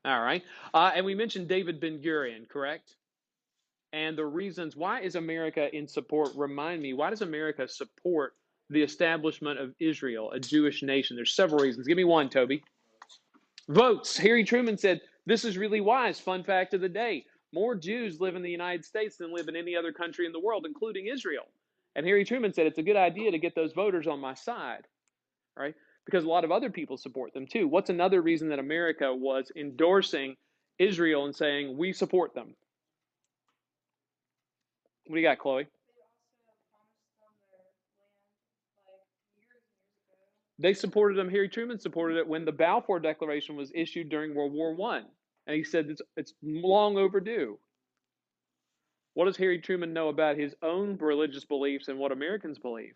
All right. And we mentioned David Ben-Gurion, correct? And the reasons why is America in support? Remind me, why does America support the establishment of Israel, a Jewish nation? There's several reasons. Give me one, Toby. Votes. Harry Truman said, this is really wise. Fun fact of the day. More Jews live in the United States than live in any other country in the world, including Israel. And Harry Truman said, it's a good idea to get those voters on my side, right? Because a lot of other people support them too. What's another reason that America was endorsing Israel and saying, we support them? What do you got, Chloe? They supported them. Harry Truman supported it when the Balfour Declaration was issued during World War One, and he said it's long overdue. What does Harry Truman know about his own religious beliefs and what Americans believe?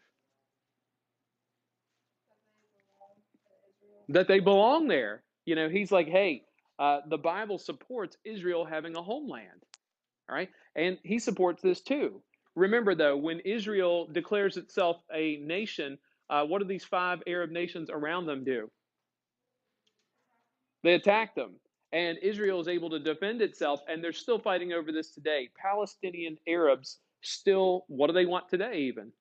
That they belong there. You know, he's like, hey, the Bible supports Israel having a homeland. All right, and he supports this too. Remember, though, when Israel declares itself a nation, what do these five Arab nations around them do? They attack them. And Israel is able to defend itself, and they're still fighting over this today. Palestinian Arabs still, what do they want today, even?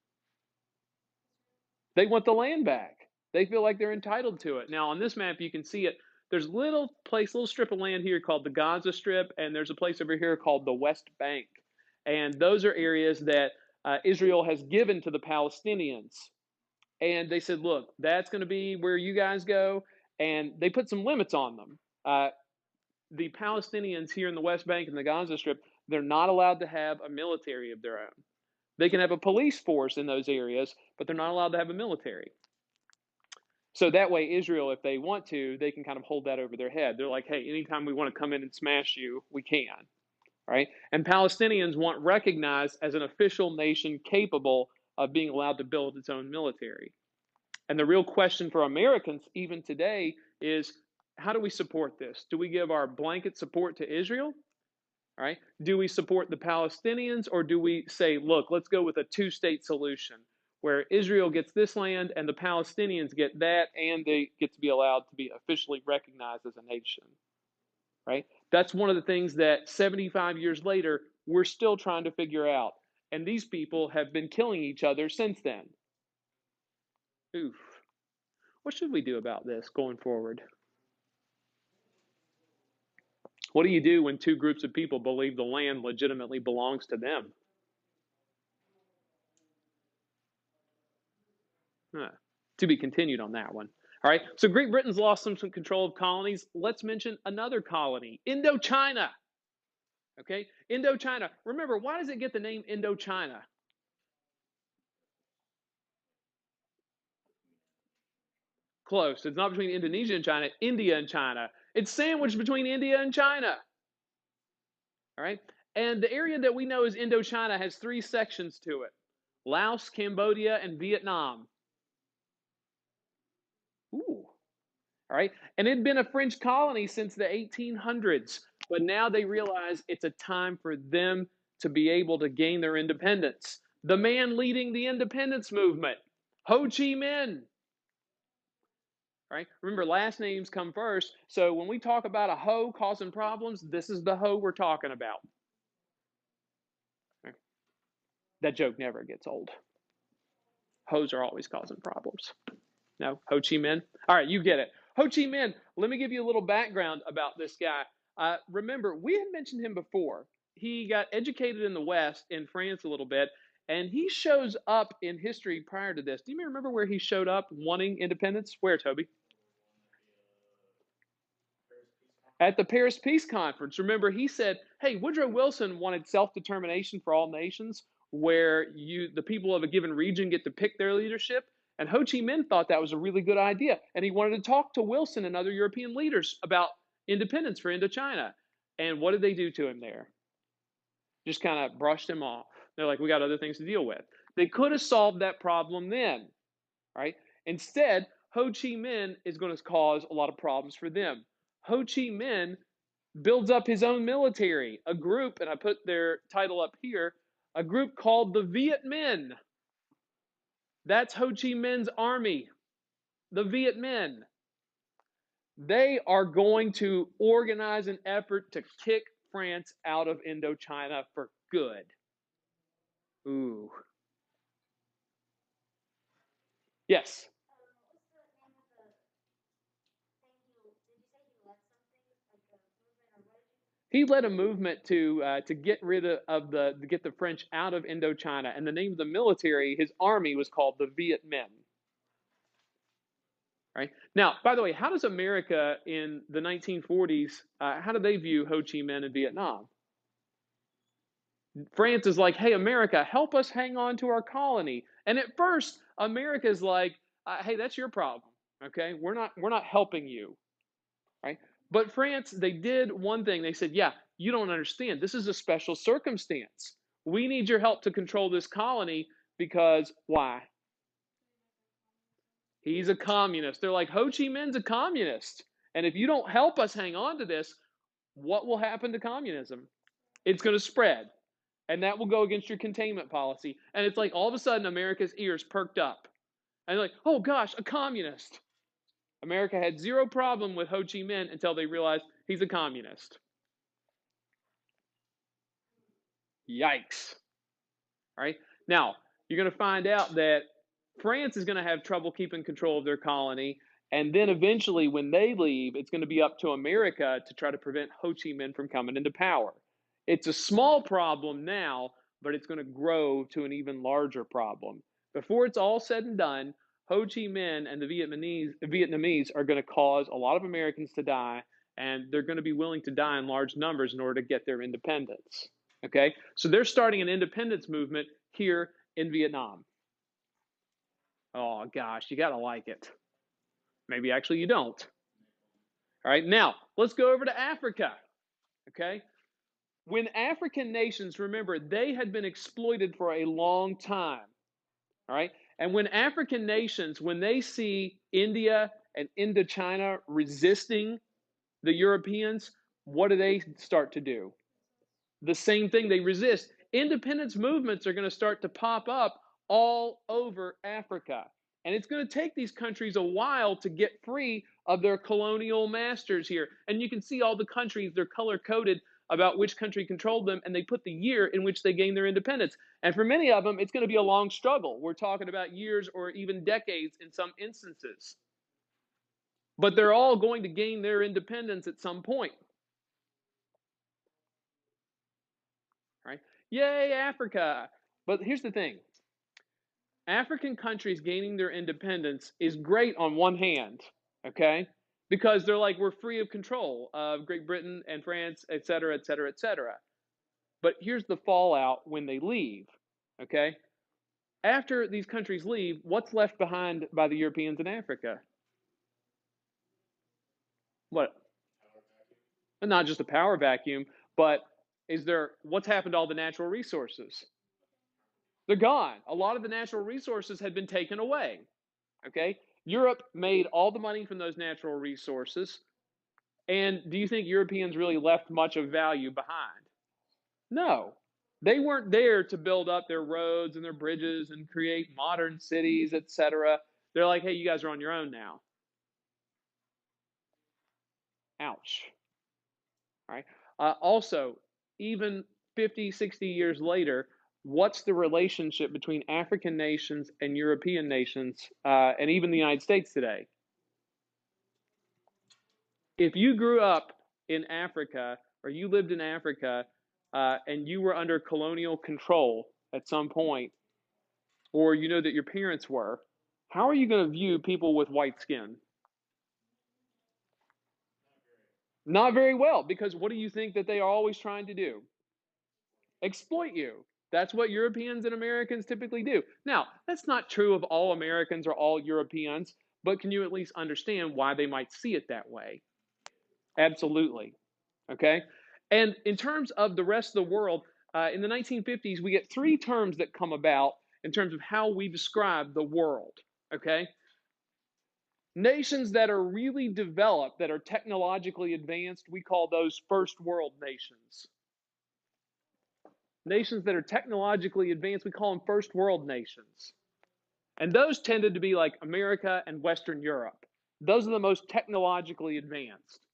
They want the land back. They feel like they're entitled to it. Now, on this map, you can see it. There's a little strip of land here called the Gaza Strip, and there's a place over here called the West Bank. And those are areas that Israel has given to the Palestinians. And they said, look, that's going to be where you guys go. And they put some limits on them. The Palestinians here in the West Bank and the Gaza Strip, they're not allowed to have a military of their own. They can have a police force in those areas, but they're not allowed to have a military. So that way, Israel, if they want to, they can kind of hold that over their head. They're like, hey, anytime we want to come in and smash you, we can. Right? And Palestinians want recognized as an official nation capable of being allowed to build its own military. And the real question for Americans, even today, is how do we support this? Do we give our blanket support to Israel? All right. Do we support the Palestinians, or do we say, look, let's go with a two-state solution where Israel gets this land and the Palestinians get that, and they get to be allowed to be officially recognized as a nation? Right? That's one of the things that 75 years later, we're still trying to figure out. And these people have been killing each other since then. Oof. What should we do about this going forward? What do you do when two groups of people believe the land legitimately belongs to them? Huh. To be continued on that one. All right. So Great Britain's lost some control of colonies. Let's mention another colony, Indochina. Okay. Indochina. Remember, why does it get the name Indochina? Close. It's not between Indonesia and China, India and China. It's sandwiched between India and China. All right. And the area that we know as Indochina has three sections to it: Laos, Cambodia, and Vietnam. Ooh. All right. And it had been a French colony since the 1800s. But now they realize it's a time for them to be able to gain their independence. The man leading the independence movement, Ho Chi Minh. All right. Remember, last names come first. So when we talk about a Ho causing problems, this is the Ho we're talking about. Right. That joke never gets old. Hoes are always causing problems. No, Ho Chi Minh. All right, you get it. Ho Chi Minh. Let me give you a little background about this guy. Remember, we had mentioned him before. He got educated in the West, in France a little bit, and he shows up in history prior to this. Do you remember where he showed up wanting independence? Where, Toby? At the Paris Peace Conference. Remember, he said, hey, Woodrow Wilson wanted self-determination for all nations, where the people of a given region get to pick their leadership. And Ho Chi Minh thought that was a really good idea. And he wanted to talk to Wilson and other European leaders about independence for Indochina. And what did they do to him there? Just kind of brushed him off. They're like, we got other things to deal with. They could have solved that problem then, right? Instead, Ho Chi Minh is going to cause a lot of problems for them. Ho Chi Minh builds up his own military, a group, and I put their title up here, a group called the Viet Minh. That's Ho Chi Minh's army, the Viet Minh. They are going to organize an effort to kick France out of Indochina for good. Ooh. Yes. He led a movement to get rid of the to get the French out of Indochina, and the name of the military, his army, was called the Viet Minh. Right now, by the way, how does America in the 1940s? How do they view Ho Chi Minh in Vietnam? France is like, "Hey, America, help us hang on to our colony." And at first, America is like, "Hey, that's your problem. Okay, we're not helping you." Right? But France, they did one thing. They said, "Yeah, you don't understand. This is a special circumstance. We need your help to control this colony because why? He's a communist." They're like, "Ho Chi Minh's a communist. And if you don't help us hang on to this, what will happen to communism? It's going to spread. And that will go against your containment policy." And it's like all of a sudden America's ears perked up. And they're like, "Oh gosh, a communist." America had zero problem with Ho Chi Minh until they realized he's a communist. Yikes. All right. Now, you're going to find out that France is going to have trouble keeping control of their colony. And then eventually, when they leave, it's going to be up to America to try to prevent Ho Chi Minh from coming into power. It's a small problem now, but it's going to grow to an even larger problem. Before it's all said and done, Ho Chi Minh and the Vietnamese are going to cause a lot of Americans to die, and they're going to be willing to die in large numbers in order to get their independence. Okay, so they're starting an independence movement here in Vietnam. Oh gosh, you gotta like it. Maybe actually you don't. All right, now let's go over to Africa. Okay, when African nations, remember, they had been exploited for a long time. All right, and when African nations, when they see India and Indochina resisting the Europeans, what do they start to do? The same thing, they resist. Independence movements are going to start to pop up all over Africa. And it's going to take these countries a while to get free of their colonial masters here. And you can see all the countries, they're color coded about which country controlled them, and they put the year in which they gained their independence. And for many of them, it's going to be a long struggle. We're talking about years or even decades in some instances. But they're all going to gain their independence at some point. Right? Yay, Africa! But here's the thing. African countries gaining their independence is great on one hand, okay? Because they're like, we're free of control of Great Britain and France, et cetera, et cetera, et cetera. But here's the fallout when they leave, okay? After these countries leave, what's left behind by the Europeans in Africa? What? Not just a power vacuum, but what's happened to all the natural resources? They're gone. A lot of the natural resources had been taken away. Okay? Europe made all the money from those natural resources. And do you think Europeans really left much of value behind? No. They weren't there to build up their roads and their bridges and create modern cities, etc. They're like, hey, you guys are on your own now. Ouch. All right. Also, even 50, 60 years later, what's the relationship between African nations and European nations, and even the United States today? If you grew up in Africa or you lived in Africa, and you were under colonial control at some point, or you know that your parents were, how are you going to view people with white skin? Not very well, because what do you think that they are always trying to do? Exploit you. That's what Europeans and Americans typically do. Now, that's not true of all Americans or all Europeans, but can you at least understand why they might see it that way? Absolutely. Okay? And in terms of the rest of the world, in the 1950s, we get three terms that come about in terms of how we describe the world. Okay? Nations that are really developed, that are technologically advanced, we call those first world nations. Nations that are technologically advanced, we call them first world nations. And those tended to be like America and Western Europe. Those are the most technologically advanced.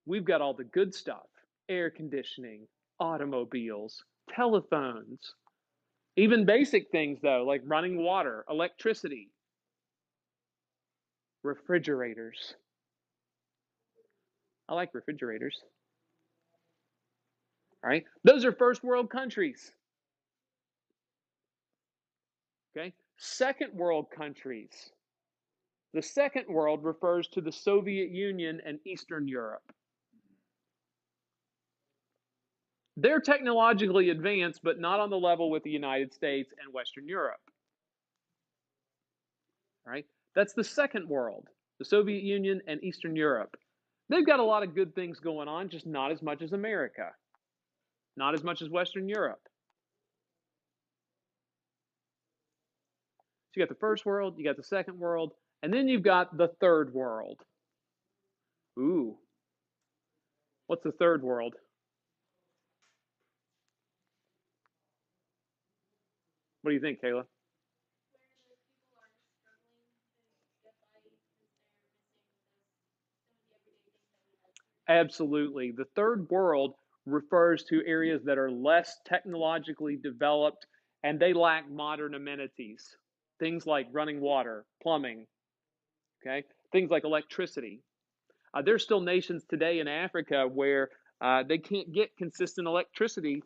We've got all the good stuff: air conditioning, automobiles, telephones, even basic things, though, like running water, electricity, refrigerators. I like refrigerators. All right. Those are first world countries. Okay. Second world countries. The second world refers to the Soviet Union and Eastern Europe. They're technologically advanced, but not on the level with the United States and Western Europe. Right? That's the second world, the Soviet Union and Eastern Europe. They've got a lot of good things going on, just not as much as America, not as much as Western Europe. So you got the first world, you got the second world, and then you've got the third world. Ooh, what's the third world? What do you think, Kayla? Absolutely. The third world refers to areas that are less technologically developed and they lack modern amenities. Things like running water, plumbing, okay? Things like electricity. There's still nations today in Africa where they can't get consistent electricity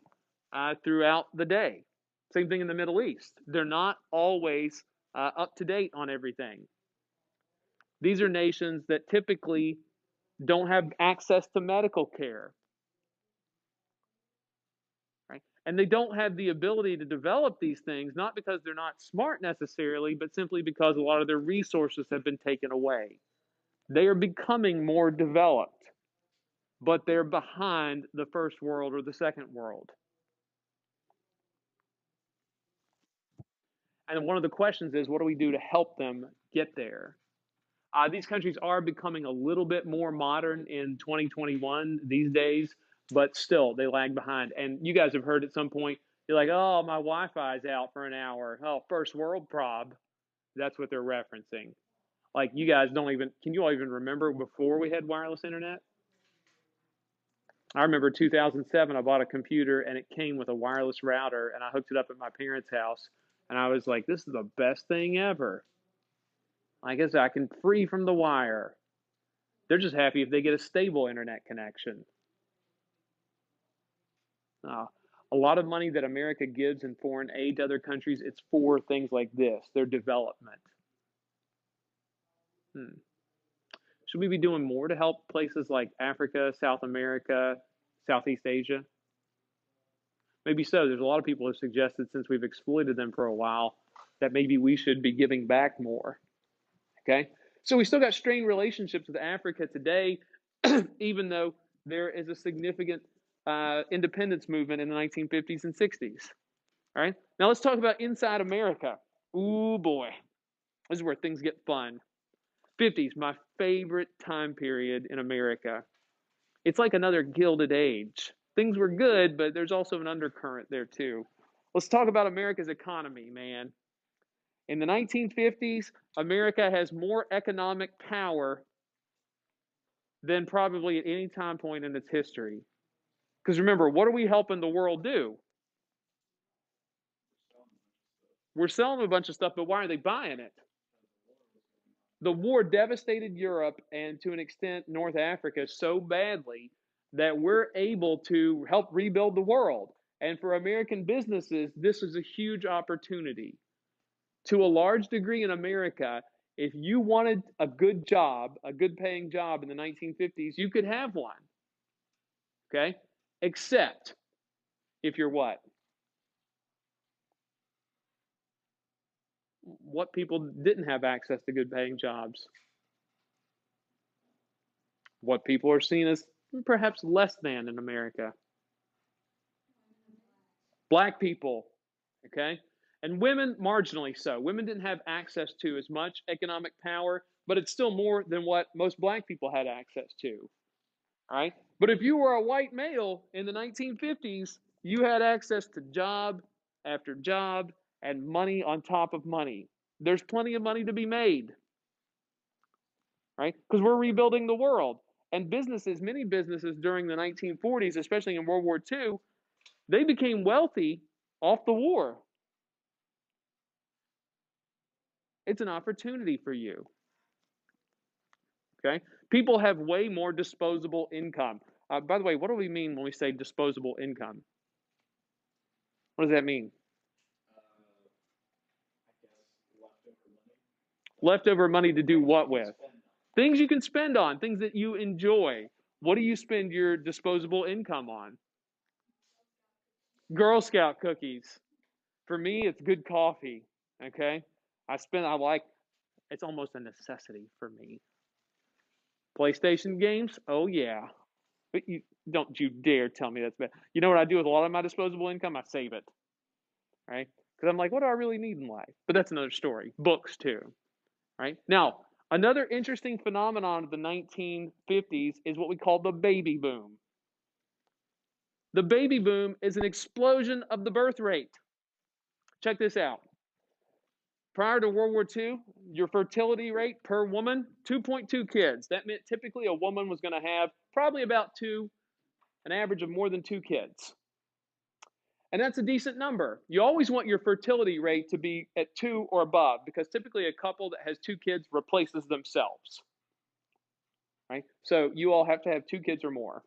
throughout the day. Same thing in the Middle East. They're not always up to date on everything. These are nations that typically don't have access to medical care, right? And they don't have the ability to develop these things, not because they're not smart necessarily, but simply because a lot of their resources have been taken away. They are becoming more developed, but they're behind the first world or the second world. And one of the questions is, what do we do to help them get there? These countries are becoming a little bit more modern in 2021 these days, but still they lag behind. And you guys have heard at some point, you're like, oh, my Wi-Fi's out for an hour. Oh, first world prob. That's what they're referencing. Like you guys don't even, can you all even remember before we had wireless internet? I remember 2007, I bought a computer and it came with a wireless router and I hooked it up at my parents' house and I was like, this is the best thing ever. I guess I can free from the wire. They're just happy if they get a stable internet connection. Uh, a lot of money that America gives in foreign aid to other countries, it's for things like this, their development. Hmm. Should we be doing more to help places like Africa, South America, Southeast Asia? Maybe so. There's a lot of people who have suggested since we've exploited them for a while that maybe we should be giving back more. Okay? So we still got strained relationships with Africa today, even though there is a significant independence movement in the 1950s and 60s. All right? Now let's talk about inside America. Ooh, boy. This is where things get fun. 50s, my favorite time period in America. It's like another gilded age. Things were good, but there's also an undercurrent there too. Let's talk about America's economy, man. In the 1950s, America has more economic power than probably at any time point in its history. Because remember, what are we helping the world do? We're selling them a bunch of stuff, but why are they buying it? The war devastated Europe and to an extent North Africa so badly that we're able to help rebuild the world. And for American businesses, this is a huge opportunity. To a large degree in America, if you wanted a good job, a good paying job in the 1950s, you could have one. Okay? Except if you're what? What people didn't have access to good paying jobs? What people are seen as perhaps less than in America? Black people, okay? And women, marginally so. Women didn't have access to as much economic power, but it's still more than what most black people had access to, all right? But if you were a white male in the 1950s, you had access to job after job and money on top of money. There's plenty of money to be made. right? Because we're rebuilding the world. And businesses, many businesses during the 1940s, especially in World War II, they became wealthy off the war. It's an opportunity for you. Okay? People have way more disposable income. By the way, what do we mean when we say disposable income? What does that mean? Leftover money to do what with? Things you can spend on, things that you enjoy. What do you spend your disposable income on? Girl Scout cookies. For me, it's good coffee. Okay? I like, it's almost a necessity for me. PlayStation games? Oh, yeah. But don't you dare tell me that's bad. You know what I do with a lot of my disposable income? I save it, right? Because I'm like, what do I really need in life? But that's another story. Books, too, right? Now, another interesting phenomenon of the 1950s is what we call the baby boom. The baby boom is an explosion of the birth rate. Check this out. Prior to World War II, your fertility rate per woman, 2.2 kids. That meant typically a woman was going to have probably about an average of more than 2 kids. And that's a decent number. You always want your fertility rate to be at 2 or above because typically a couple that has 2 kids replaces themselves. Right? So you all have to have 2 kids or more.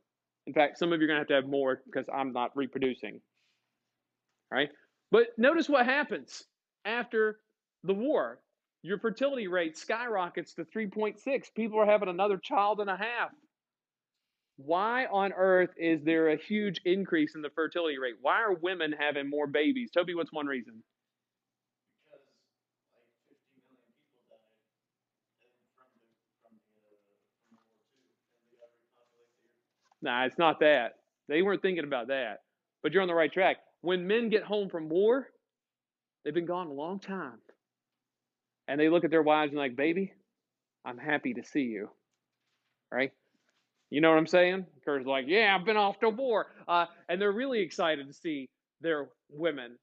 In fact, some of you are going to have more because I'm not reproducing. Right? But notice what happens after the war. Your fertility rate skyrockets to 3.6. People are having another child and a half. Why on earth is there a huge increase in the fertility rate? Why are women having more babies? Toby, what's one reason? Nah, it's not that. They weren't thinking about that. But you're on the right track. When men get home from war, they've been gone a long time. And they look at their wives and like, baby, I'm happy to see you. Right? You know what I'm saying? Kurt's like, yeah, I've been off to war. And they're really excited to see their women.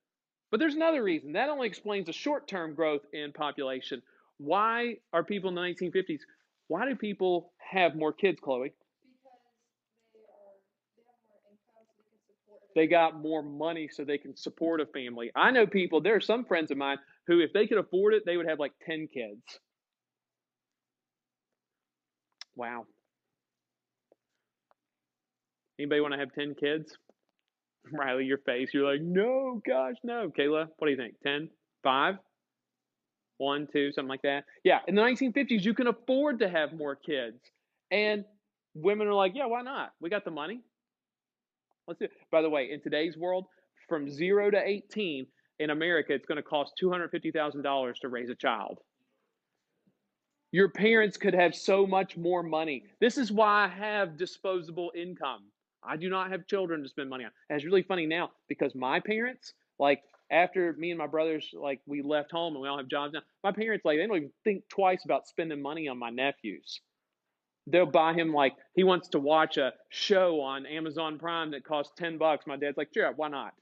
But there's another reason. That only explains the short-term growth in population. Why are people in the 1950s? Why do people have more kids, Chloe? They got more money so they can support a family. I know people, there are some friends of mine who, if they could afford it, they would have like 10 kids. Wow. Anybody want to have 10 kids? Riley, your face. You're like, no, gosh, no. Kayla, what do you think? 10? 5? 1, 2, something like that. Yeah, in the 1950s, you can afford to have more kids. And women are like, yeah, why not? We got the money. Let's do it. By the way, in today's world, from 0 to 18 in America, it's going to cost $250,000 to raise a child. Your parents could have so much more money. This is why I have disposable income. I do not have children to spend money on. And it's really funny now because my parents, like after me and my brothers, like we left home and we all have jobs now, my parents, like, they don't even think twice about spending money on my nephews. They'll buy him, like, he wants to watch a show on Amazon Prime that costs $10. My dad's like, sure, why not?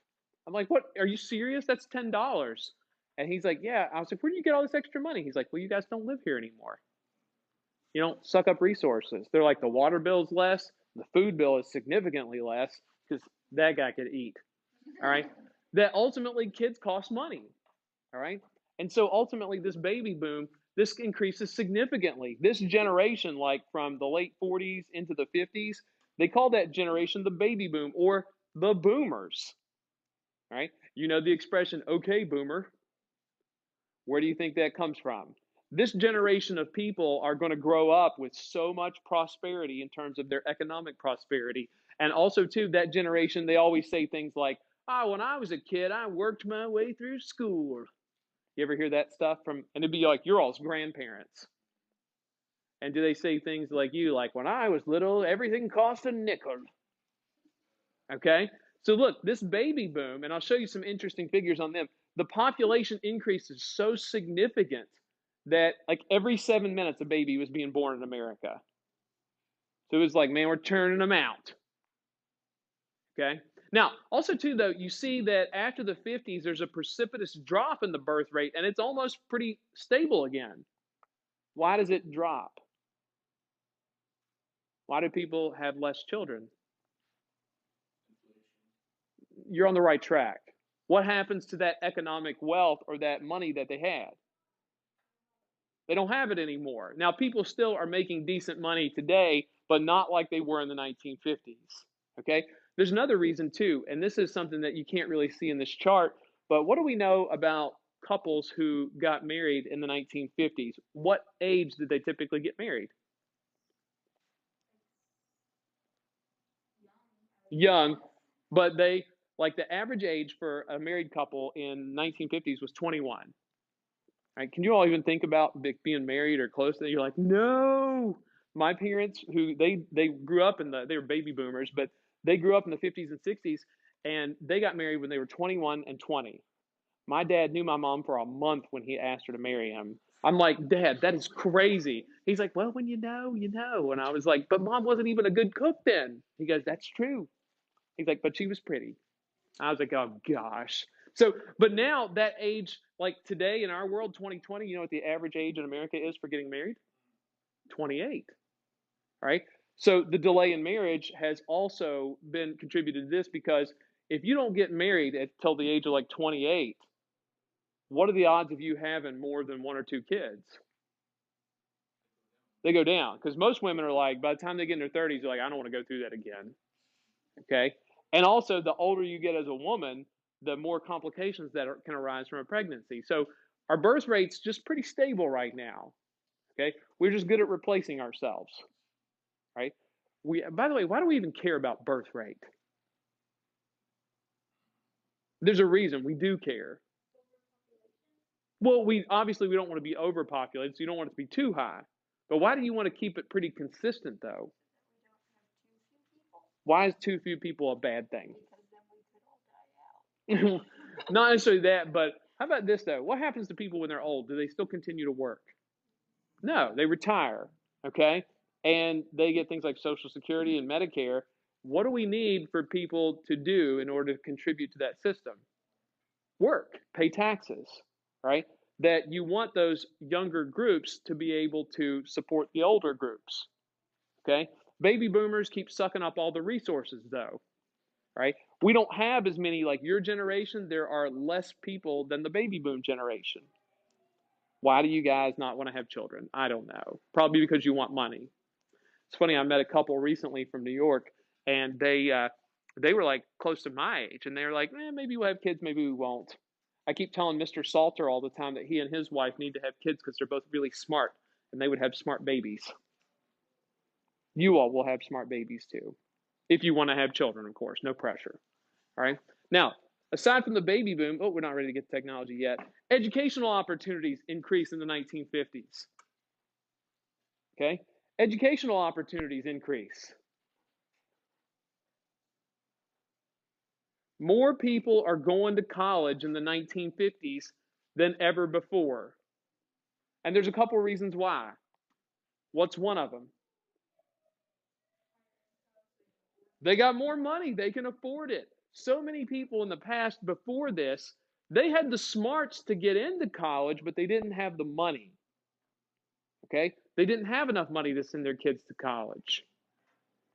I'm like, what? Are you serious? That's $10. And he's like, yeah. I was like, where do you get all this extra money? He's like, well, you guys don't live here anymore. You don't suck up resources. They're like, the water bill's less, the food bill is significantly less because that guy could eat. All right. That ultimately kids cost money. All right. And so ultimately, this baby boom, this increases significantly. This generation, like from the late 40s into the 50s, they call that generation the baby boom or the boomers. All right. You know the expression, okay, boomer. Where do you think that comes from? This generation of people are going to grow up with so much prosperity in terms of their economic prosperity. And also, too, that generation, they always say things like, oh, when I was a kid, I worked my way through school. You ever hear that stuff from, and it'd be like your all's grandparents. And do they say things like you, like, when I was little, everything cost a nickel? Okay? So look, this baby boom, and I'll show you some interesting figures on them. The population increase is so significant that like every 7 minutes a baby was being born in America. So it was like, man, we're turning them out. Okay? Now, also too, though, you see that after the 50s, there's a precipitous drop in the birth rate, and it's almost pretty stable again. Why does it drop? Why do people have less children? You're on the right track. What happens to that economic wealth or that money that they had? They don't have it anymore. Now, people still are making decent money today, but not like they were in the 1950s. Okay? There's another reason, too, and this is something that you can't really see in this chart, but what do we know about couples who got married in the 1950s? What age did they typically get married? Young, but they, like the average age for a married couple in 1950s was 21. Right? Can you all even think about being married or close to that? You're like, no. My parents, who they grew up in they were baby boomers, but they grew up in the 50s and 60s, and they got married when they were 21 and 20. My dad knew my mom for a month when he asked her to marry him. I'm like, Dad, that is crazy. He's like, well, when you know, you know. And I was like, but mom wasn't even a good cook then. He goes, that's true. He's like, but she was pretty. I was like, oh gosh. So, but now that age, like today in our world, 2020, you know what the average age in America is for getting married? 28, right? So the delay in marriage has also been contributed to this because if you don't get married until the age of like 28, what are the odds of you having more than one or two kids? They go down because most women are like, by the time they get in their 30s, they're like, I don't want to go through that again. Okay. And also, the older you get as a woman, the more complications that can arise from a pregnancy. So, our birth rate's just pretty stable right now. Okay. We're just good at replacing ourselves, right? By the way, why do we even care about birth rate? There's a reason we do care. Well, we don't want to be overpopulated, so you don't want it to be too high. But why do you want to keep it pretty consistent, though? Why is too few people a bad thing? Not necessarily that, but how about this though? What happens to people when they're old? Do they still continue to work? No, they retire. Okay, and they get things like Social Security and Medicare. What do we need for people to do in order to contribute to that system? Work, pay taxes, right? That you want those younger groups to be able to support the older groups. Okay, baby boomers keep sucking up all the resources though, right? We don't have as many like your generation. There are less people than the baby boom generation. Why do you guys not want to have children? I don't know. Probably because you want money. It's funny. I met a couple recently from New York, and they were like close to my age, and they were like, maybe we'll have kids, maybe we won't. I keep telling Mr. Salter all the time that he and his wife need to have kids because they're both really smart, and they would have smart babies. You all will have smart babies too, if you want to have children, of course. No pressure. All right. Now, aside from the baby boom, we're not ready to get to technology yet. Educational opportunities increase in the 1950s. Okay. Educational opportunities increase. More people are going to college in the 1950s than ever before. And there's a couple of reasons why. What's one of them? They got more money, they can afford it. So many people in the past before this, they had the smarts to get into college, but they didn't have the money. Okay? They didn't have enough money to send their kids to college.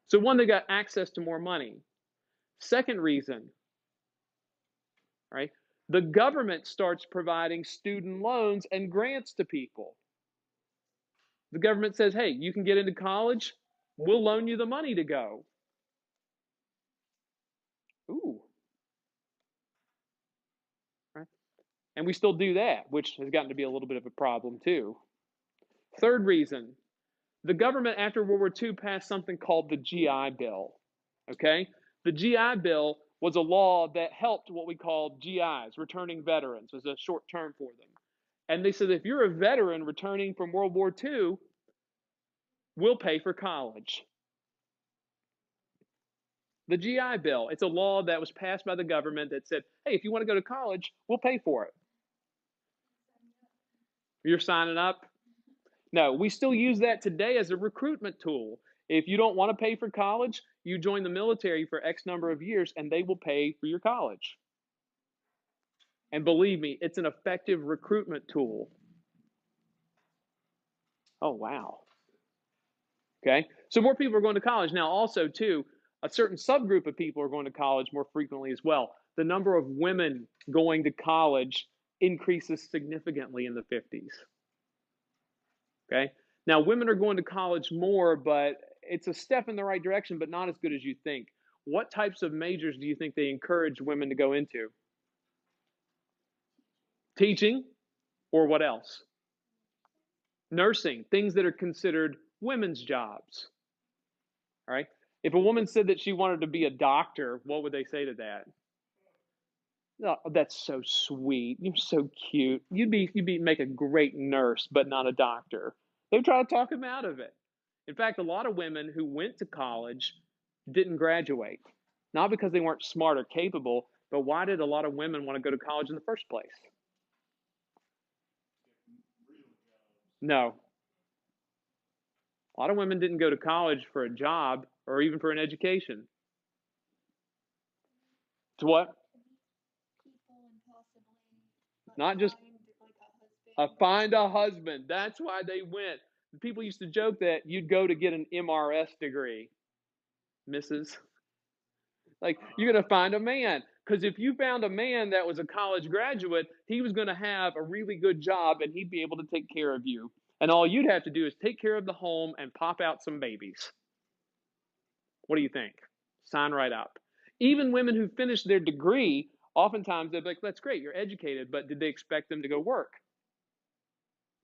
So, one, they got access to more money. Second reason, right? The government starts providing student loans and grants to people. The government says, hey, you can get into college, we'll loan you the money to go. Ooh. Right? And we still do that, which has gotten to be a little bit of a problem too. Third reason, the government after World War II passed something called the GI Bill. Okay? The GI Bill was a law that helped what we call GIs, returning veterans, was a short term for them. And they said if you're a veteran returning from World War II, we'll pay for college. The GI Bill, it's a law that was passed by the government that said, hey, if you want to go to college, we'll pay for it. You're signing up? No, we still use that today as a recruitment tool. If you don't want to pay for college, you join the military for X number of years and they will pay for your college. And believe me, it's an effective recruitment tool. Oh, wow. Okay? So more people are going to college. Now, also, too, a certain subgroup of people are going to college more frequently as well. The number of women going to college increases significantly in the 50s. Okay? Now, women are going to college more, but it's a step in the right direction, but not as good as you think. What types of majors do you think they encourage women to go into? Teaching, or what else? Nursing, things that are considered women's jobs. All right. If a woman said that she wanted to be a doctor, what would they say to that? Oh, that's so sweet. You're so cute. You'd be make a great nurse, but not a doctor. They would try to talk him out of it. In fact, a lot of women who went to college didn't graduate. Not because they weren't smart or capable, but why did a lot of women want to go to college in the first place? No. A lot of women didn't go to college for a job or even for an education. To what? Not just find a husband. That's why they went. People used to joke that you'd go to get an MRS degree, Mrs. Like, you're going to find a man. Because if you found a man that was a college graduate, he was going to have a really good job and he'd be able to take care of you. And all you'd have to do is take care of the home and pop out some babies. What do you think? Sign right up. Even women who finish their degree, oftentimes they're like, that's great, you're educated, but did they expect them to go work?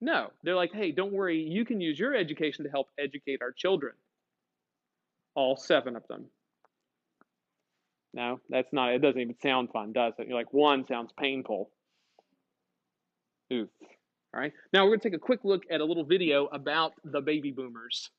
No. They're like, hey, don't worry, you can use your education to help educate our children. All 7 of them. No, that's not, it doesn't even sound fun, does it? You're like, 1 sounds painful. Oof. All right. Now we're going to take a quick look at a little video about the baby boomers.